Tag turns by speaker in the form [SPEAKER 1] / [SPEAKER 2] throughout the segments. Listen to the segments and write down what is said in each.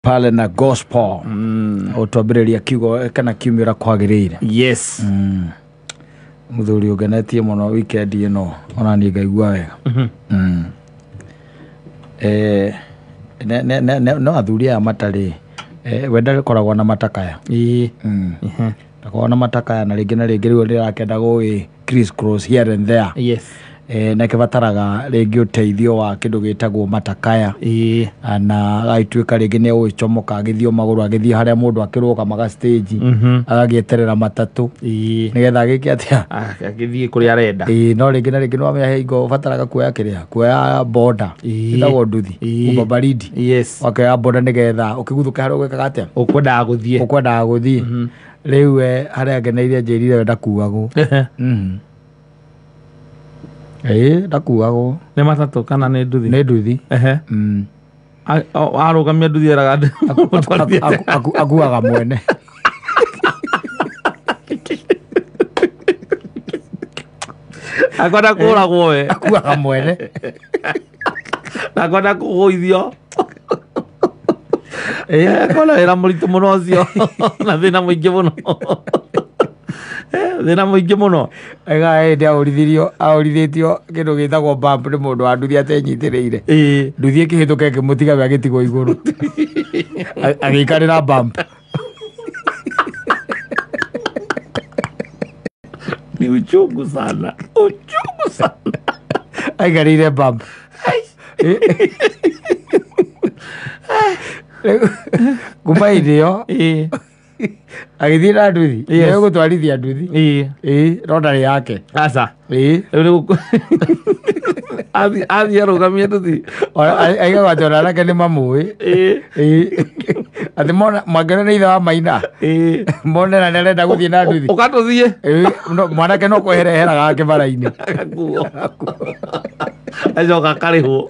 [SPEAKER 1] pale na gospel utwambĩrĩria kiugo kana kiumĩra kwagĩrĩire.
[SPEAKER 2] Yes.
[SPEAKER 1] Muthuri ugenetie muno weekend ino ona ni ngaigua wega. No athuri aya matari wenda rikoragwo na matakaya. Takorwo na matakaya na rĩngĩ rĩu rĩrakenda gũĩ criss cross here and there.
[SPEAKER 2] Yes.
[SPEAKER 1] Na kĩbataraga rĩngĩ ũteithio wa kĩndũ gĩtagwo matakaya. Na gaituĩka rĩngĩ nĩ ũgĩcomoka agĩthiĩ magũrũ agĩthiĩ harĩa mũndũ akĩrũgamaga stage agagĩeterera matatũ nĩgetha agĩke atĩa
[SPEAKER 2] agĩthiĩ kũrĩa arenda.
[SPEAKER 1] No rĩngĩ na rĩngĩ no amenya hingo ũbataraga kuoya kĩrĩa kuoya boda ĩtagwo nduthi baridi.
[SPEAKER 2] Yes.
[SPEAKER 1] Wakĩoya boda nĩgetha ũkĩguthũka harĩa ũgĩkaga atĩa
[SPEAKER 2] ũkwendaga gũthiĩ
[SPEAKER 1] rĩu harĩa ageneire njĩrire wenda kuagwo. Ndakuagwo
[SPEAKER 2] nĩ matatũ kana nĩ nduthi?
[SPEAKER 1] Nĩ nduthi.
[SPEAKER 2] Arũgamia nduthi eraga
[SPEAKER 1] akuaga mwene.
[SPEAKER 2] Akwenda kũragwo we.
[SPEAKER 1] Akuaga mwene.
[SPEAKER 2] Akwenda kũgũithio. Akwenda wĩra mũritũ mũno ũcio na thĩna mũingĩ mũno. Thĩna mũingĩ mũno.
[SPEAKER 1] Ega aũrithĩtio kĩndũ gĩtagwo bump nĩ mũndũ wa nduthi atenyitĩrĩire. Nduthi ĩkĩhĩtũka ĩkĩmũtiga we agĩtigwo igũrũ agĩikarĩra bump.
[SPEAKER 2] Ni uchungu sana.
[SPEAKER 1] Aikarĩire bump. Kuma irio agĩthiĩ na nduthi nĩ gũtwarithia nduthi no ndarĩ yake
[SPEAKER 2] aca athiĩ arũgamie nduthi
[SPEAKER 1] aigagwo atĩ ona anake nĩ mamũĩ atĩ mwangĩona nĩ ithe wa Maina mone na nĩarenda gũthiĩ na nduthi
[SPEAKER 2] ũgatũthiĩ
[SPEAKER 1] mwanake no kwehereheraga kĩbara-inĩ
[SPEAKER 2] acoka akarĩhwo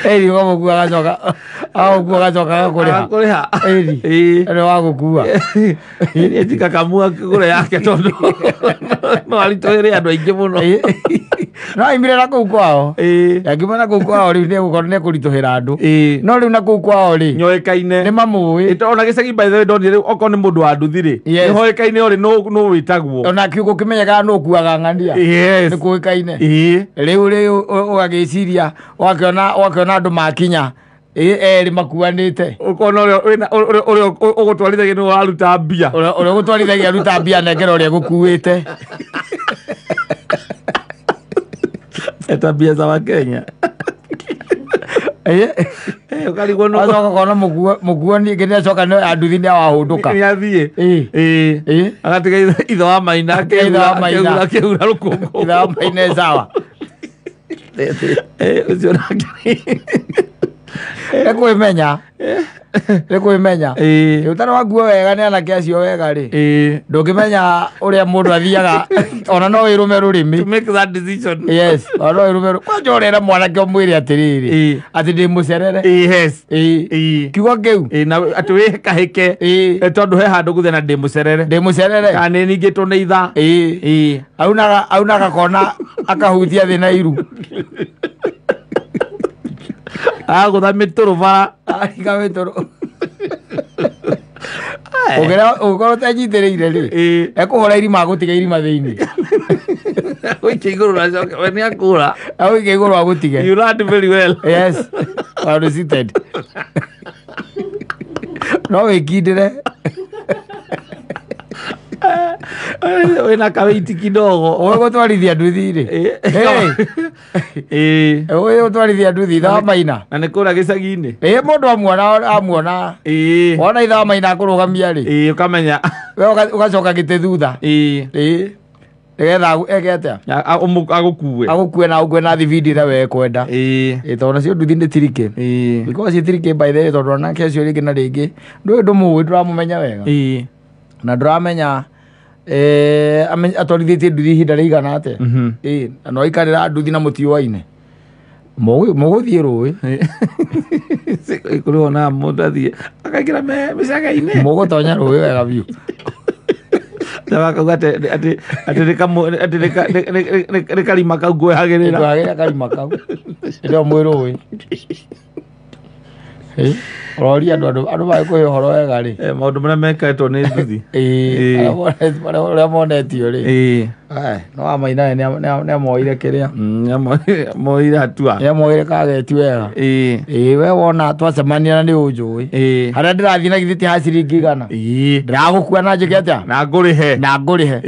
[SPEAKER 1] ũguo mũkuo agacoka agakũrĩha nĩ wagũkua
[SPEAKER 2] ĩtikakamua kĩgũre yake tondũ no aritũhĩre andũ aingĩ mũno.
[SPEAKER 1] No aimire na kũu kwao akiuma na kũu kwao rĩu nĩegũkorwo nĩekũritũhĩra andũ no rĩu na kũu kwao rĩ
[SPEAKER 2] nyoĩkaine
[SPEAKER 1] nĩ mamũĩ.
[SPEAKER 2] Ona gĩcagi by the way ndonire okorwo nĩ mũndũ wa nduthi rĩ nĩhoĩkaine ũrĩ no wĩtagwo
[SPEAKER 1] ona kiugo kĩmenyekaga nũ ũkuaga ng'ania nĩ kũĩkaine. Rĩu ũgagĩciria wakĩona andũ makinya erĩ makuanĩte
[SPEAKER 2] ũkona ũrĩa ũgũtwarithagia nĩ waruta mbia
[SPEAKER 1] ũrĩa ũgũtwarithagia aruta mbia nengera ũrĩa gũkuĩte
[SPEAKER 2] eta mbia za Wakenya ũkarigwo no
[SPEAKER 1] acoka kona mũkuo ningĩ nĩacoka nduthi nĩawahũndũka
[SPEAKER 2] nĩathiĩ agatiga ithe wa Maina akĩhura rũkũngũ.
[SPEAKER 1] Ithe wa Maina sawa
[SPEAKER 2] ũcio nake
[SPEAKER 1] nĩkwĩmenya ũtarĩ wakuo wega nĩ anake acio wega rĩ ndũngĩmenya ũrĩa mũndũ athiaga ona no wĩrũme rũrĩmĩ
[SPEAKER 2] to make that decision.
[SPEAKER 1] Yes, ona no wĩrũme kwanja ũrera mwanake ũmwĩre atĩrĩrĩ atĩ ndĩ mũcerere kiugo kĩu
[SPEAKER 2] na atĩ wĩhĩkahĩke tondũ he handũ gũthiĩ na ndĩ mũcerere kana nĩ ningĩtwo nĩ itha
[SPEAKER 1] aunaga kona akahutia thĩ na iru
[SPEAKER 2] agũtha mĩtũrũ bara
[SPEAKER 1] ariga mĩtũrũ ũgĩkorwo ũtenyitĩrĩire rĩ ekũhũra irima agũtiga irima thĩinĩ
[SPEAKER 2] gũikia igũrũ nacoke we nĩ akũra
[SPEAKER 1] agũikia igũrũ agũtige.
[SPEAKER 2] You learned very well.
[SPEAKER 1] Yes, well received. No wĩkindĩre
[SPEAKER 2] wĩna kaweiti kidogo
[SPEAKER 1] ũĩ gũtwarithia nduthi rĩ ũĩ gũtwarithia nduthi ithe wa Maina
[SPEAKER 2] na nĩ kũrĩa gĩcagi-inĩ
[SPEAKER 1] mũndũ amuona wona ithe wa Maina akũrũgamia rĩ
[SPEAKER 2] ũkamenya
[SPEAKER 1] we ũgacoka gĩtĩ thutha nĩgetha eke atĩa agũkue na ũkue na thibindi ĩrĩa we kwenda tondũ nacio nduthi nĩ tirike because citirike by the way tondũ onake acio rĩngĩ na rĩngĩ ndũĩ ndũmũĩ ndũramũmenya wega na ndũramenya atwarithĩtie nduthi ihinda rĩigana atĩa na no aikarĩra nduthi na mũtiũaine mũgũthiĩ rũĩ
[SPEAKER 2] kũrĩ ona mũndũ athiĩ akaingĩra mĩcaga-inĩ
[SPEAKER 1] mũgũtonya rũĩ wega biũ
[SPEAKER 2] akauga atĩ nĩ karima kau ngwehagĩrĩra
[SPEAKER 1] karima kau ĩrĩa mwĩ rũĩ Roria andu ba ko horo wega ri
[SPEAKER 2] maundu maria meketwo ni nduthi
[SPEAKER 1] uria monetio ri no amaina ne amoire kiria
[SPEAKER 2] moire hatua
[SPEAKER 1] ne amoire kageti wega we wona twacemania na ni unjui haria ndirathi na githiti ha ciringi igana ndiragukua na njike atia
[SPEAKER 2] na ngurihe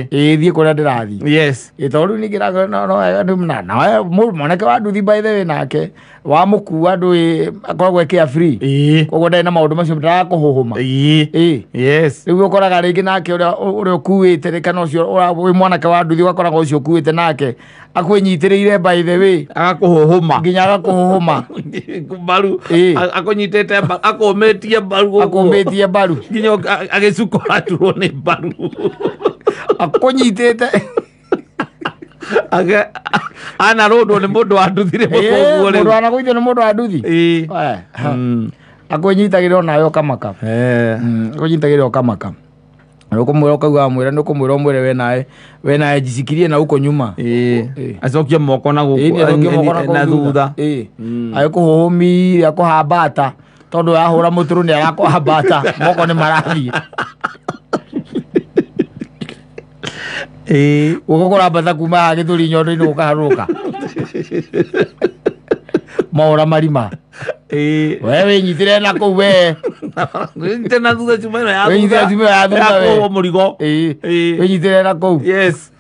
[SPEAKER 1] thie kuria ndirathi
[SPEAKER 2] yes
[SPEAKER 1] tondu ningira no wega na mwanake wa nduthi by the way nake wa mukua ndu akoragwo ekia free koguo ndari na maundu macio ndirakuhuhuma
[SPEAKER 2] yes
[SPEAKER 1] riu ukoraga ringi nake uria ukuite ri kana ucio wi mwanake wa nduthi ukoraga ucio ukuite nake akwinyitiriire by the way
[SPEAKER 2] agakuhuhuma
[SPEAKER 1] nginya agakuhuhuma
[SPEAKER 2] mbaru akunyitite akumetie mbaru nginya agicukura turwo ni mbaru
[SPEAKER 1] akunyitite
[SPEAKER 2] ana rodo ni mundu wa nduthi ri mukoguo ri
[SPEAKER 1] mundu anakuithio ni mundu wa nduthi akunyitagirwo nayo kamaka akunyitagirwo kamaka nukumwira ukauga mwira nukumwira mwire we nae jisikirie na uko nyuma
[SPEAKER 2] acokia moko na guku na thutha
[SPEAKER 1] ayikuhumi akuhambata tondu yahura muturu ni arakuhambata moko ni marathi ugukora mbata kuma githuri nyondo-ini ukaharuka maura marima we winyitire na kuu we
[SPEAKER 2] tena thutha cuma ino
[SPEAKER 1] winyitire cuma ya thutha we
[SPEAKER 2] murigo
[SPEAKER 1] winyitire na kuu
[SPEAKER 2] yes